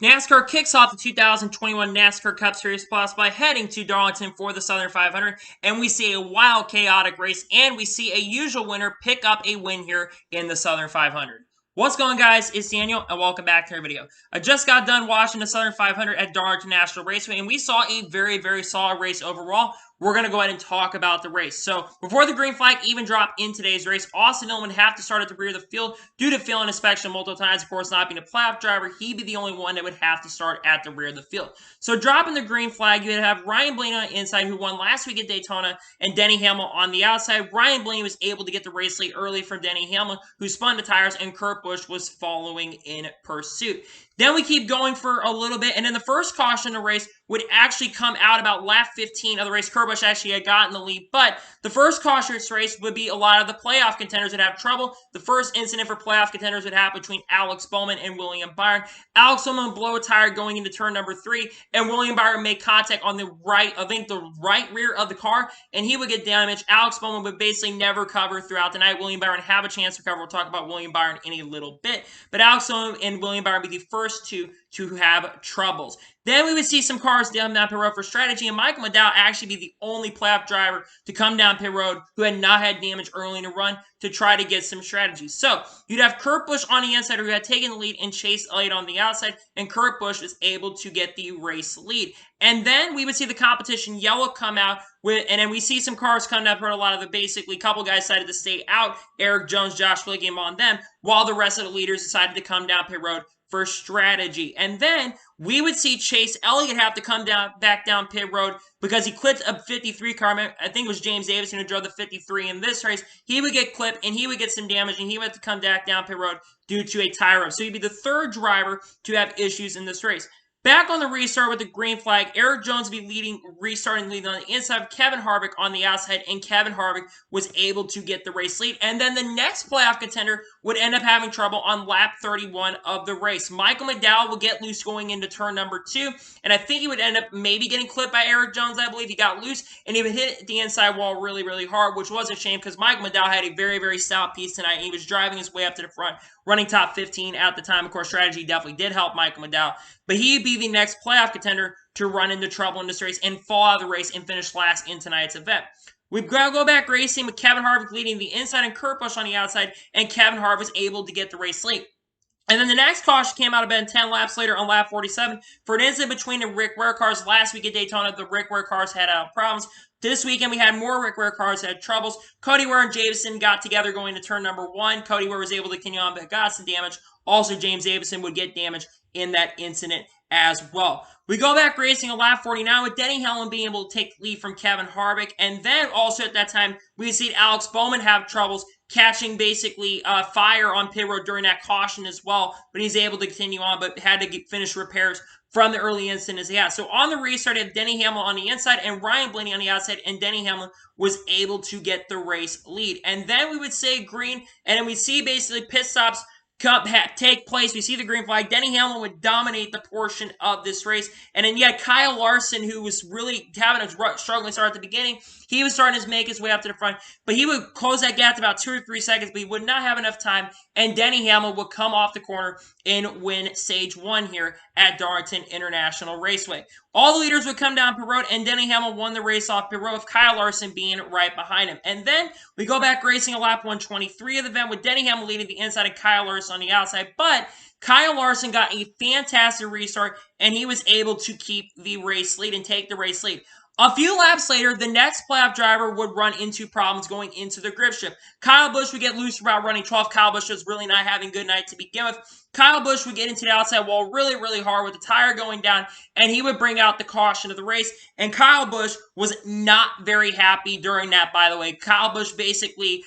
NASCAR kicks off the 2021 NASCAR Cup Series Plus by heading to Darlington for the Southern 500, and we see a wild, chaotic race, and we see a usual winner pick up a win here in the Southern 500. What's going on, guys? It's Daniel, and welcome back to our video. I just got done watching the Southern 500 at Darlington National Raceway, and we saw a very, very solid race overall. We're going to go ahead and talk about the race. So, before the green flag even dropped in today's race, Austin Dillon would have to start at the rear of the field due to failing inspection multiple times. Of course, not being a playoff driver, he'd be the only one that would have to start at the rear of the field. So, dropping the green flag, you'd have Ryan Blaney on the inside, who won last week at Daytona, and Denny Hamlin on the outside. Ryan Blaney was able to get the race lead early from Denny Hamlin, who spun the tires, and Kurt Busch was following in pursuit. Then we keep going for a little bit, and then the first caution in the race would actually come out about lap 15 of the race. Kurt Busch actually had gotten the lead, but the first caution in this race would be a lot of the playoff contenders would have trouble. The first incident for playoff contenders would happen between Alex Bowman and William Byron. Alex Bowman would blow a tire going into turn number 3, and William Byron made contact on the right, I think the right rear of the car, and he would get damaged. Alex Bowman would basically never cover throughout the night. William Byron have a chance to cover. We'll talk about William Byron in a little bit, but Alex Bowman and William Byron would be the first two to have troubles. Then we would see some cars down pit road for strategy, and Michael McDowell actually be the only playoff driver to come down pit road who had not had damage early in the run to try to get some strategy. So you'd have Kurt Busch on the inside who had taken the lead and Chase Elliott on the outside, and Kurt Busch was able to get the race lead. And then we would see the competition yellow come out, and then we see some cars come down pit road. A lot of the basically couple guys decided to stay out. Eric Jones, Josh Williams on them, while the rest of the leaders decided to come down pit road for strategy. And then we would see Chase Elliott have to come back down pit road because he clipped a 53 car. I think it was James Davison who drove the 53 in this race. He would get clipped and he would get some damage, and he would have to come back down pit road due to a tire rub. So he'd be the third driver to have issues in this race. Back on the restart with the green flag, Eric Jones would be restarting leading on the inside, Kevin Harvick on the outside, and Kevin Harvick was able to get the race lead. And then the next playoff contender would end up having trouble on lap 31 of the race. Michael McDowell will get loose going into turn number 2, and I think he would end up maybe getting clipped by Eric Jones. I believe he got loose, and he would hit the inside wall really, really hard, which was a shame because Michael McDowell had a very, very stout piece tonight. He was driving his way up to the front, running top 15 at the time. Of course, strategy definitely did help Michael McDowell, but he'd be the next playoff contender to run into trouble in this race and fall out of the race and finish last in tonight's event. We've got to go back racing with Kevin Harvick leading the inside and Kurt Busch on the outside, and Kevin Harvick was able to get the race lead. And then the next caution came out about 10 laps later on lap 47 for an incident between the Rick Ware cars. Last week at Daytona, the Rick Ware cars had problems. This weekend, we had more Rick Ware cars that had troubles. Cody Ware and Davison got together going to turn number 1. Cody Ware was able to continue on, but got some damage. Also, James Davison would get damage in that incident as well. We go back racing on lap 49 with Denny Hamlin being able to take the lead from Kevin Harvick. And then also at that time, we see Alex Bowman have troubles catching basically fire on pit road during that caution as well. But he's able to continue on, but had to finish repairs from the early incident as he had. So on the restart, you have Denny Hamlin on the inside and Ryan Blaney on the outside, and Denny Hamlin was able to get the race lead. And then we would say green, and then we see basically pit stops take place. We see the green flag. Denny Hamlin would dominate the portion of this race. And then you had Kyle Larson, who was really having a struggling start at the beginning. He was starting to make his way up to the front, but he would close that gap to about 2 or 3 seconds, but he would not have enough time, and Denny Hamlin would come off the corner and win stage 1 here at Darlington International Raceway. All the leaders would come down pit road, and Denny Hamlin won the race off pit road with Kyle Larson being right behind him. And then we go back racing a lap 123 of the event with Denny Hamlin leading the inside and Kyle Larson on the outside, but Kyle Larson got a fantastic restart, and he was able to keep the race lead and take the race lead. A few laps later, the next playoff driver would run into problems going into the grip strip. Kyle Busch would get loose about running 12. Kyle Busch was really not having a good night to begin with. Kyle Busch would get into the outside wall really, really hard with the tire going down, and he would bring out the caution of the race. And Kyle Busch was not very happy during that, by the way. Kyle Busch basically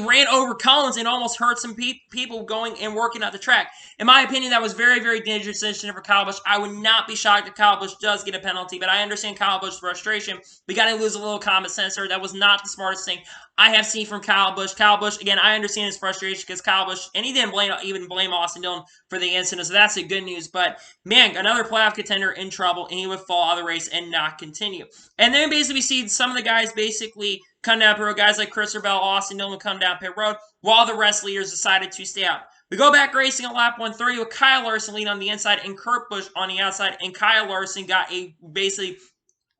ran over Collins and almost hurt some people going and working at the track. In my opinion, that was very, very dangerous decision for Kyle Busch. I would not be shocked if Kyle Busch does get a penalty, but I understand Kyle Busch's frustration. We got to lose a little common sense there. That was not the smartest thing. I have seen from Kyle Busch. Kyle Busch, again, I understand his frustration because Kyle Busch, and he didn't even blame Austin Dillon for the incident, so that's the good news. But man, another playoff contender in trouble, and he would fall out of the race and not continue. And then basically we see some of the guys basically come down pit road. Guys like Christopher Bell, Austin Dillon come down pit road, while the rest leaders decided to stay out. We go back racing at lap 130 with Kyle Larson leading on the inside and Kurt Busch on the outside, and Kyle Larson got basically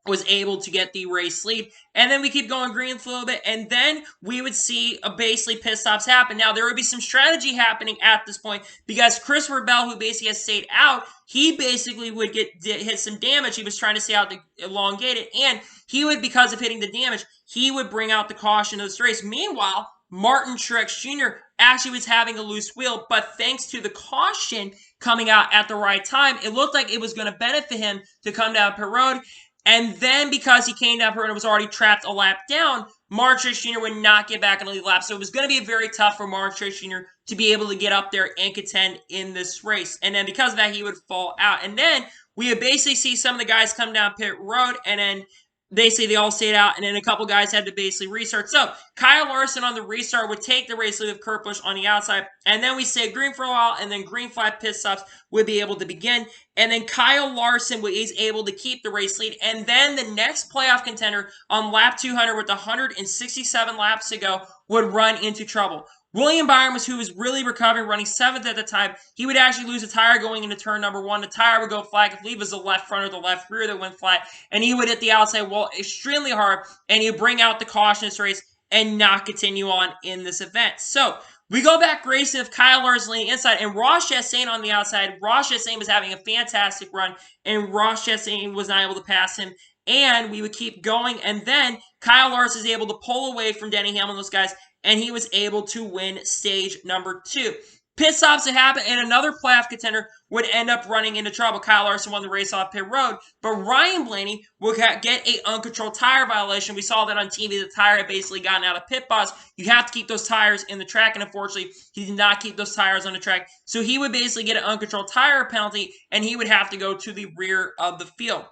was able to get the race lead. And then we keep going green for a little bit, and then we would see basically pit stops happen. Now, there would be some strategy happening at this point because Christopher Bell, who basically has stayed out, he basically would hit some damage. He was trying to stay out to elongate it, and he would, because of hitting the damage, he would bring out the caution of this race. Meanwhile, Martin Truex Jr. actually was having a loose wheel, but thanks to the caution coming out at the right time, it looked like it was going to benefit him to come down pit road. And then because he came down pit road and was already trapped a lap down, Martin Truex Jr. would not get back in the lead lap. So it was going to be very tough for Martin Truex Jr. to be able to get up there and contend in this race. And then because of that, he would fall out. And then we would basically see some of the guys come down pit road, and then basically they all stayed out, and then a couple guys had to basically restart. So Kyle Larson on the restart would take the race lead with Kurt Busch on the outside, and then we stay green for a while, and then green flag pit stops would be able to begin, and then Kyle Larson is able to keep the race lead, and then the next playoff contender on lap 200 with 167 laps to go would run into trouble. William Byron, who was really recovering, running 7th at the time. He would actually lose a tire going into turn number 1. The tire would go flat. I believe it was the left front or the left rear that went flat. And he would hit the outside wall extremely hard. And he would bring out the caution race and not continue on in this event. So we go back racing with Kyle Larson leading inside and Ross Chastain on the outside. Ross Chastain was having a fantastic run. And Ross Chastain was not able to pass him. And we would keep going. And then Kyle Larson is able to pull away from Denny Hamlin, those guys, and he was able to win stage number 2. Pit stops would happen, and another playoff contender would end up running into trouble. Kyle Larson won the race off pit road, but Ryan Blaney would get an uncontrolled tire violation. We saw that on TV. The tire had basically gotten out of pit box. You have to keep those tires in the track, and unfortunately, he did not keep those tires on the track. So he would basically get an uncontrolled tire penalty, and he would have to go to the rear of the field.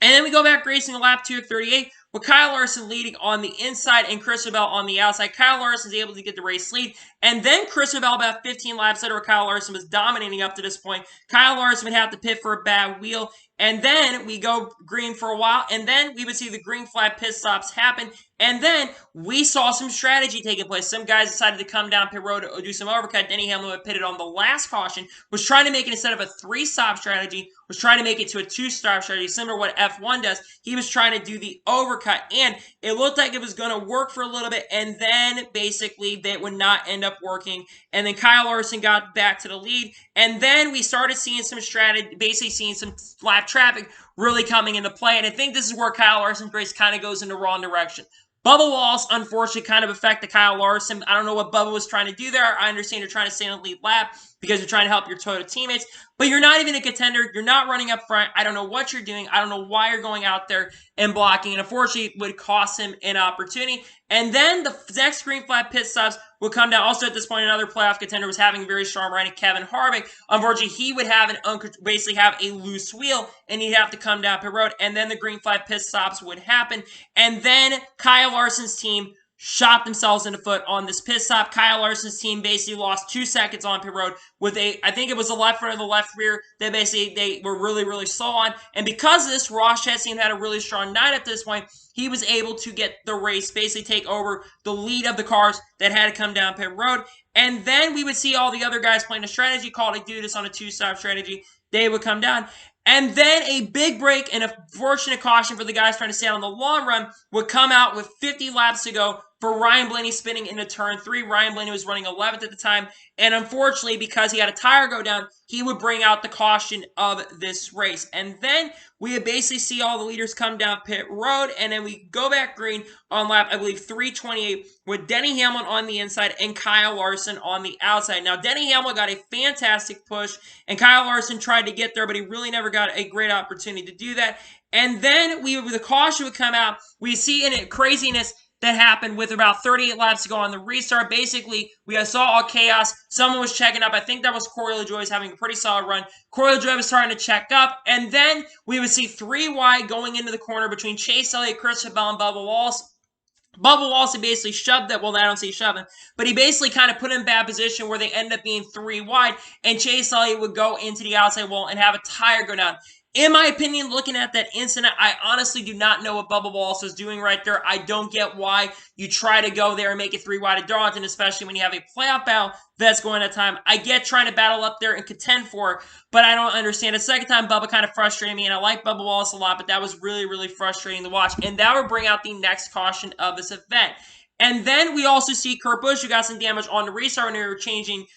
And then we go back racing lap 238 with Kyle Larson leading on the inside and Christopher Bell on the outside. Kyle Larson is able to get the race lead. And then Christopher Bell, about 15 laps later, where Kyle Larson was dominating up to this point. Kyle Larson would have to pit for a bad wheel. And then we go green for a while. And then we would see the green flag pit stops happen. And then we saw some strategy taking place. Some guys decided to come down pit road to do some overcut. Denny Hamlin would pitted on the last caution, was trying to make it, instead of a 3-stop strategy, was trying to make it to a 2-stop strategy, similar to what F1 does. He was trying to do the overcut, and it looked like it was going to work for a little bit, and then basically that would not end up working. And then Kyle Larson got back to the lead, and then we started seeing some strategy, basically seeing some lap traffic really coming into play. And I think this is where Kyle Larson's race kind of goes in the wrong direction. Bubba Wallace, unfortunately, kind of affected Kyle Larson. I don't know what Bubba was trying to do there. I understand you're trying to stay in the lead lap because you're trying to help your Toyota teammates, but you're not even a contender. You're not running up front. I don't know what you're doing. I don't know why you're going out there and blocking, and unfortunately, it would cost him an opportunity. And then the next green flag pit stops would come down. Also, at this point, another playoff contender was having a very strong run, Kevin Harvick. Unfortunately, he would have basically have a loose wheel, and he'd have to come down pit road, and then the green flag pit stops would happen. And then Kyle Larson's team shot themselves in the foot on this pit stop. Kyle Larson's team basically lost 2 seconds on pit road with I think it was the left front or the left rear that basically they were really, really slow on. And because of this, Ross Chastain had a really strong night at this point. He was able to get the race, basically take over the lead of the cars that had to come down pit road. And then we would see all the other guys playing a strategy called to do this on a 2-stop strategy. They would come down. And then a big break and a fortunate caution for the guys trying to stay out on the long run would come out with 50 laps to go for Ryan Blaney spinning into turn 3. Ryan Blaney was running 11th at the time. And unfortunately, because he had a tire go down, he would bring out the caution of this race. And then we would basically see all the leaders come down pit road. And then we go back green on lap, I believe, 328 with Denny Hamlin on the inside and Kyle Larson on the outside. Now, Denny Hamlin got a fantastic push, and Kyle Larson tried to get there, but he really never got a great opportunity to do that. And then the caution would come out. We see in it craziness that happened with about 38 laps to go on the restart. Basically, we saw all chaos. Someone was checking up. I think that was Corey LaJoie having a pretty solid run. Corey LaJoie was starting to check up. And then we would see 3 wide going into the corner between Chase Elliott, Christopher Bell, and Bubba Wallace. Bubba Wallace basically shoved that. Well, I don't say shoving, but he basically kind of put him in bad position where they ended up being 3 wide, and Chase Elliott would go into the outside wall and have a tire go down. In my opinion, looking at that incident, I honestly do not know what Bubba Wallace was doing right there. I don't get why you try to go there and make it 3 wide at Darlington, especially when you have a playoff battle that's going at time. I get trying to battle up there and contend for it, but I don't understand. The second time, Bubba kind of frustrated me, and I like Bubba Wallace a lot, but that was really, really frustrating to watch. And that would bring out the next caution of this event. And then we also see Kurt Busch, who got some damage on the restart when they were changing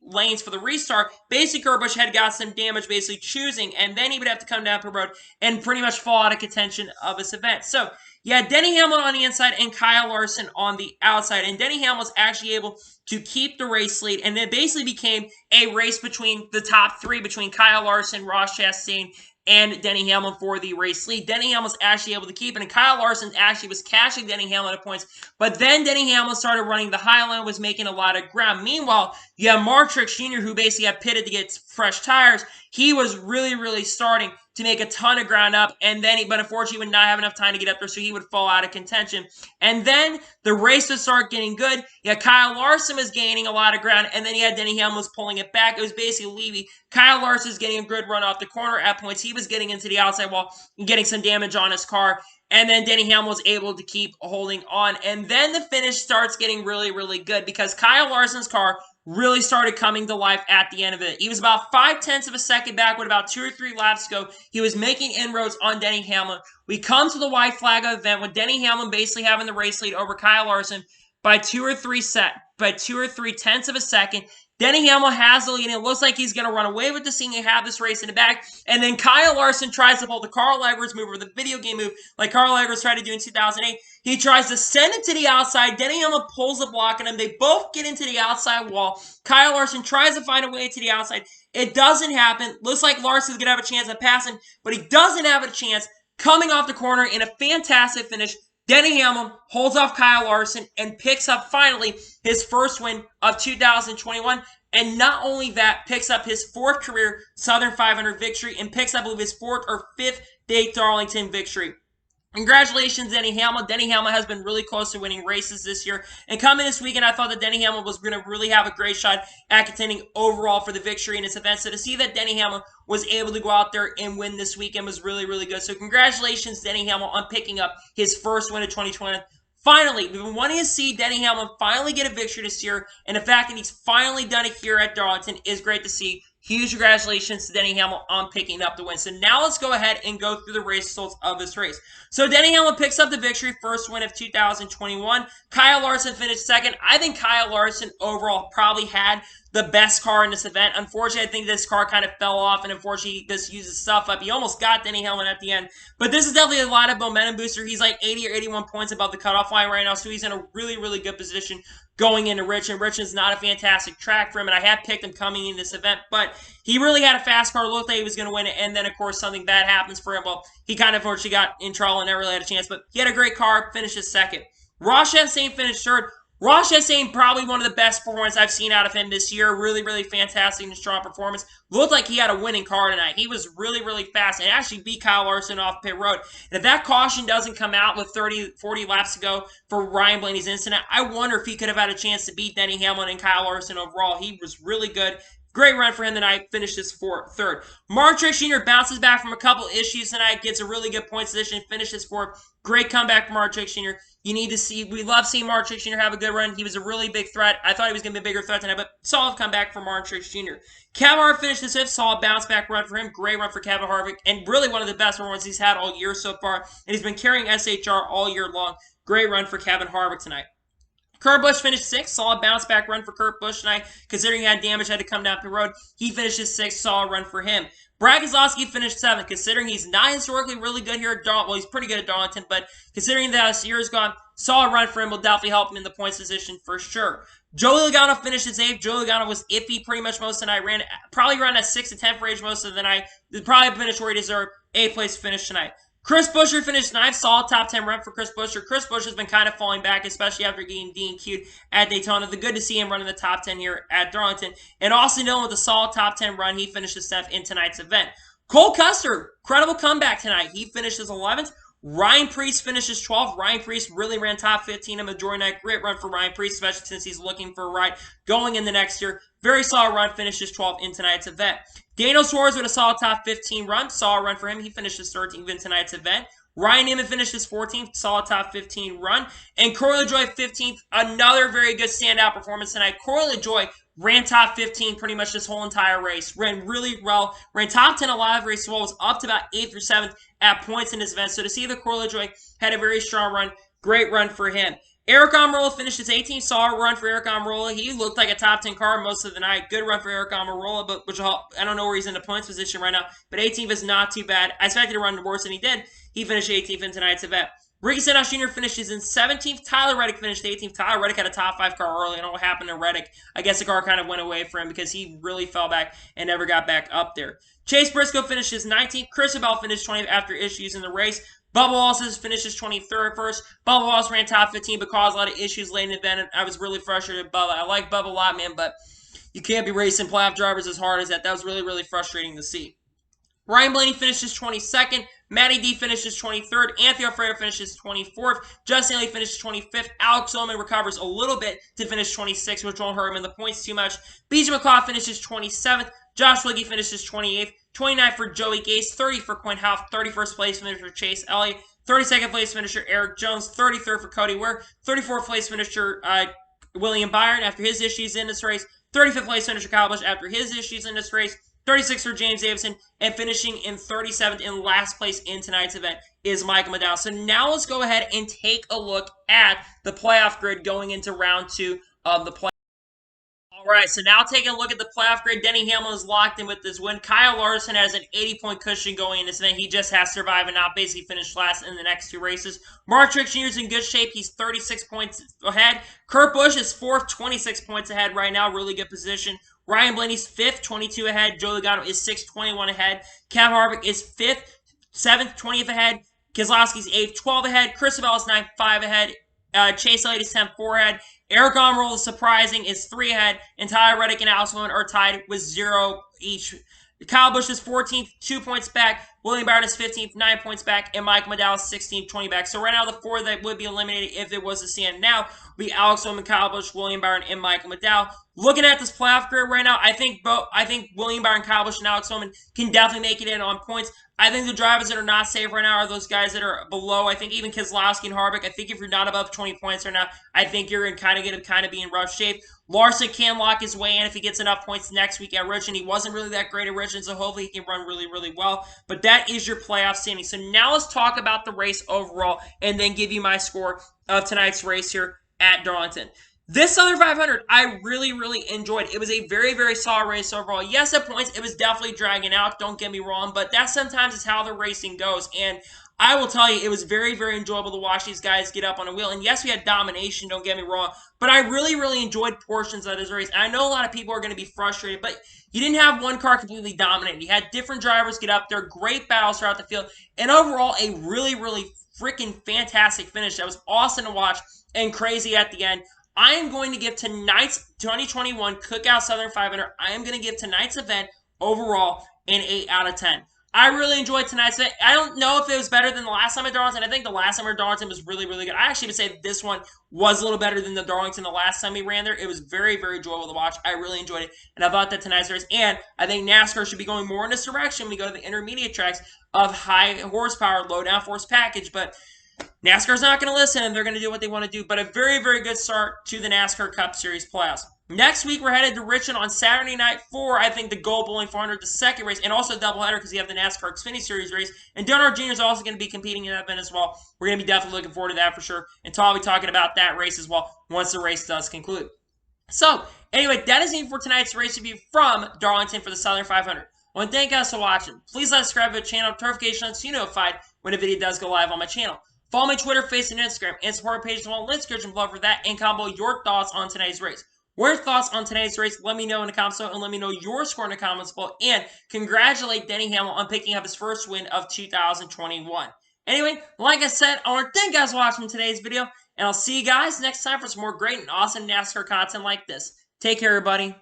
lanes for the restart. Basically, Kurt Busch had got some damage, basically choosing, and then he would have to come down the road and pretty much fall out of contention of this event. So, yeah, Denny Hamlin on the inside and Kyle Larson on the outside. And Denny Hamlin was actually able to keep the race lead, and it basically became a race between the top 3, between Kyle Larson, Ross Chastain, and Denny Hamlin for the race lead. Denny Hamlin was actually able to keep it, and Kyle Larson actually was cashing Denny Hamlin at points, but then Denny Hamlin started running the high line, was making a lot of ground. Meanwhile, you have Mark Truex Jr., who basically got pitted to get fresh tires. He was really, really starting to make a ton of ground up, but unfortunately would not have enough time to get up there, so he would fall out of contention. And then the race would start getting good. Yeah, Kyle Larson was gaining a lot of ground, and then you had Denny Hamlin was pulling it back. It was basically Levy. Kyle Larson was getting a good run off the corner at points. He was getting into the outside wall and getting some damage on his car. And then Denny Hamlin was able to keep holding on. And then the finish starts getting really, really good because Kyle Larson's car really started coming to life at the end of it. He was about 0.5 of a second back with about 2 or 3 laps to go. He was making inroads on Denny Hamlin. We come to the white flag event with Denny Hamlin basically having the race lead over Kyle Larson by 2 or 3 tenths of a second. Denny Hamlin has the lead, and it looks like he's going to run away with the scene and have this race in the back. And then Kyle Larson tries to pull the Carl Edwards move, or the video game move, like Carl Edwards tried to do in 2008. He tries to send it to the outside. Denny Hamlin pulls the block on him. They both get into the outside wall. Kyle Larson tries to find a way to the outside. It doesn't happen. Looks like Larson's going to have a chance at passing, but he doesn't have a chance. Coming off the corner in a fantastic finish, Denny Hamlin holds off Kyle Larson and picks up finally his first win of 2021. And not only that, picks up his 4th career Southern 500 victory and picks up, I believe, his 4th or 5th Date Darlington victory. Congratulations, Denny Hamlin. Denny Hamlin has been really close to winning races this year. And coming this weekend, I thought that Denny Hamlin was going to really have a great shot at contending overall for the victory in this event. So to see that Denny Hamlin was able to go out there and win this weekend was really, really good. So congratulations, Denny Hamlin, on picking up his first win of 2020. Finally, we've been wanting to see Denny Hamlin finally get a victory this year, and the fact that he's finally done it here at Darlington is great to see. Huge congratulations to Denny Hamlin on picking up the win. So now let's go ahead and go through the race results of this race. So Denny Hamlin picks up the victory, first win of 2021. Kyle Larson finished second. I think Kyle Larson overall probably had the best car in this event. Unfortunately, I think this car kind of fell off, and unfortunately, this uses stuff up. He almost got Denny Hamlin at the end. But this is definitely a lot of momentum booster. He's like 80 or 81 points above the cutoff line right now, so he's in a really, really good position going into Richmond. Richmond's not a fantastic track for him, and I had picked him coming in this event, but he really had a fast car. Looked like he was going to win it, and then, of course, something bad happens for him. Well, he kind of unfortunately got in trouble and never really had a chance, but he had a great car, finishes second. Ross Chastain finished third. Ross Chastain, probably one of the best performances I've seen out of him this year. Really, really fantastic and strong performance. Looked like he had a winning car tonight. He was really, really fast and actually beat Kyle Larson off pit road. And if that caution doesn't come out with 40 laps to go for Ryan Blaney's incident, I wonder if he could have had a chance to beat Denny Hamlin and Kyle Larson overall. He was really good. Great run for him tonight. Finished his third. Mark Truex Jr. bounces back from a couple issues tonight. Gets a really good point position. Finishes fourth. Great comeback from Mark Truex Jr. We love seeing Mark Truex Jr. have a good run. He was a really big threat. I thought he was going to be a bigger threat tonight, but solid comeback from Mark Truex Jr. Kevin Harvick finished his fifth. Solid bounce back run for him. Great run for Kevin Harvick. And really one of the best runs he's had all year so far. And he's been carrying SHR all year long. Great run for Kevin Harvick tonight. Kurt Busch finished sixth. Solid bounce back run for Kurt Busch tonight. Considering he had damage, had to come down the road. He finished his sixth. Solid run for him. Brad Keselowski finished seventh. Considering he's not historically really good here at Darlington. Well, he's pretty good at Darlington, but considering that this year is gone, solid run for him will definitely help him in the points position for sure. Joey Logano finished his eighth. Joey Logano was iffy pretty much most of the night. Probably ran at 6 to 10 range most of the night. Probably finished where he deserved. 8th place finish tonight. Chris Buescher finished ninth. Solid top 10 run for Chris Buescher. Chris Buescher has been kind of falling back, especially after getting DNQ'd at Daytona. The good to see him running the top 10 here at Darlington. And Austin Dillon with a solid top 10 run. He finished his 7th in tonight's event. Cole Custer, incredible comeback tonight. He finished his 11th. Ryan Preece finishes 12th. Ryan Preece really ran top 15 in majority night. Great run for Ryan Preece, especially since he's looking for a ride going in the next year. Very solid run, finishes 12th in tonight's event. Daniel Suarez with a solid top 15 run. Solid run for him. He finishes 13th in tonight's event. Ryan Newman finishes 14th, solid top 15 run. And Corey LaJoie 15th, another very good standout performance tonight. Corey LaJoie ran top 15 pretty much this whole entire race. Ran really well. Ran top 10 a lot of races. Well, was up to about 8th or 7th at points in this event. So to see that Corey LaJoie had a very strong run, great run for him. Eric Almirola finished his 18th. Solid run for Eric Almirola. He looked like a top 10 car most of the night. Good run for Eric Almirola, but I don't know where he's in the points position right now. But 18th is not too bad. I expected to run worse than he did. He finished 18th in tonight's event. Ricky Stenhouse Jr. finishes in 17th. Tyler Reddick finished 18th. Tyler Reddick had a top 5 car early. I don't know what happened to Reddick. I guess the car kind of went away for him because he really fell back and never got back up there. Chase Briscoe finishes 19th. Chris Abel finished 20th after issues in the race. Bubba Wallace finishes 23rd first. Bubba Wallace ran top 15 but caused a lot of issues late in the event. I was really frustrated with Bubba. I like Bubba a lot, man, but you can't be racing playoff drivers as hard as that. That was really, really frustrating to see. Ryan Blaney finishes 22nd. Matty D finishes 23rd. Anthony Alfredo finishes 24th. Justin Haley finishes 25th. Alex Bowman recovers a little bit to finish 26th, which won't hurt him in the points too much. BJ McLeod finishes 27th. Josh Wiggy finishes 28th. 29th for Joey Gase. 30 for Quinn Houff. 31st place finisher Chase Elliott. 32nd place finisher Eric Jones. 33rd for Cody Ware. 34th place finisher William Byron after his issues in this race. 35th place finisher Kyle Busch after his issues in this race. 36th for James Davison, and finishing in 37th in last place in tonight's event is Michael McDowell. So now let's go ahead and take a look at the playoff grid going into round 2 of the playoff. All right, so now taking a look at the playoff grid, Denny Hamlin is locked in with this win. Kyle Larson has an 80-point cushion going in this event. He just has to survive and not basically finish last in the next 2 races. Mark Truex Jr. is in good shape. He's 36 points ahead. Kurt Busch is 4th, 26 points ahead right now. Really good position. Ryan Blaney's 5th, 22 ahead. Joe Logano is 6th, 21 ahead. Kevin Harvick is 5th, 7th, 20th ahead. Keselowski's 8th, 12 ahead. Chris Abel is 9th, 5 ahead. Chase Elliott is 10th, 4 ahead. Eric Almirola is surprising, is 3 ahead. And Tyler Reddick and Alex Bowman are tied with 0 each. Kyle Busch is 14th, 2 points back. William Byron is 15th, 9 points back. And Mike McDowell is 16th, 20 back. So right now, the 4 that would be eliminated if it was a stand now would be Alex Bowman, Kyle Busch, William Byron, and Michael McDowell. Looking at this playoff grid right now, I think William Byron, Kyle Busch, and Alex Bowman can definitely make it in on points. I think the drivers that are not safe right now are those guys that are below. I think even Keselowski and Harvick. I think if you're not above 20 points right now, I think you're going to be in rough shape. Larson can lock his way in if he gets enough points next week at Richmond. He wasn't really that great at Richmond, so hopefully he can run really, really well. But that is your playoff standing. So now let's talk about the race overall and then give you my score of tonight's race here at Darlington. This Southern 500, I really, really enjoyed. It was a very, very solid race overall. Yes, at points, it was definitely dragging out. Don't get me wrong, but that sometimes is how the racing goes. And I will tell you, it was very, very enjoyable to watch these guys get up on a wheel. And yes, we had domination, don't get me wrong, but I really, really enjoyed portions of this race. And I know a lot of people are going to be frustrated, but you didn't have one car completely dominate. You had different drivers get up there, great battles throughout the field, and overall, a really, really freaking fantastic finish. That was awesome to watch and crazy at the end. I am going to give tonight's 2021 Cookout Southern 500, I am going to give tonight's event overall an 8 out of 10. I really enjoyed tonight's event. I don't know if it was better than the last time at Darlington. I think the last time at Darlington was really, really good. I actually would say this one was a little better than the Darlington the last time we ran there. It was very, very enjoyable to watch. I really enjoyed it. And I thought that tonight's race, and I think NASCAR should be going more in this direction when we go to the intermediate tracks of high horsepower, low downforce package. But NASCAR's not going to listen, and they're going to do what they want to do. But a very, very good start to the NASCAR Cup Series playoffs. Next week, we're headed to Richmond on Saturday night for, I think, the Gold Bowling 400, the second race, and also a doubleheader because you have the NASCAR Xfinity Series race. And Donard Jr. is also going to be competing in that event as well. We're going to be definitely looking forward to that for sure. And Tom will be talking about that race as well once the race does conclude. So, anyway, that is it for tonight's race review from Darlington for the Southern 500. I want to thank you guys for watching. Please subscribe to the channel, notifications so you're notified when a video does go live on my channel. Follow me on Twitter, Facebook, and Instagram, and support our page as well. Let's description below for that, and combo your thoughts on today's race. What are your thoughts on today's race? Let me know in the comments below, and let me know your score in the comments below. And congratulate Denny Hamlin on picking up his first win of 2021. Anyway, like I said, I want to thank you guys for watching today's video, and I'll see you guys next time for some more great and awesome NASCAR content like this. Take care, everybody.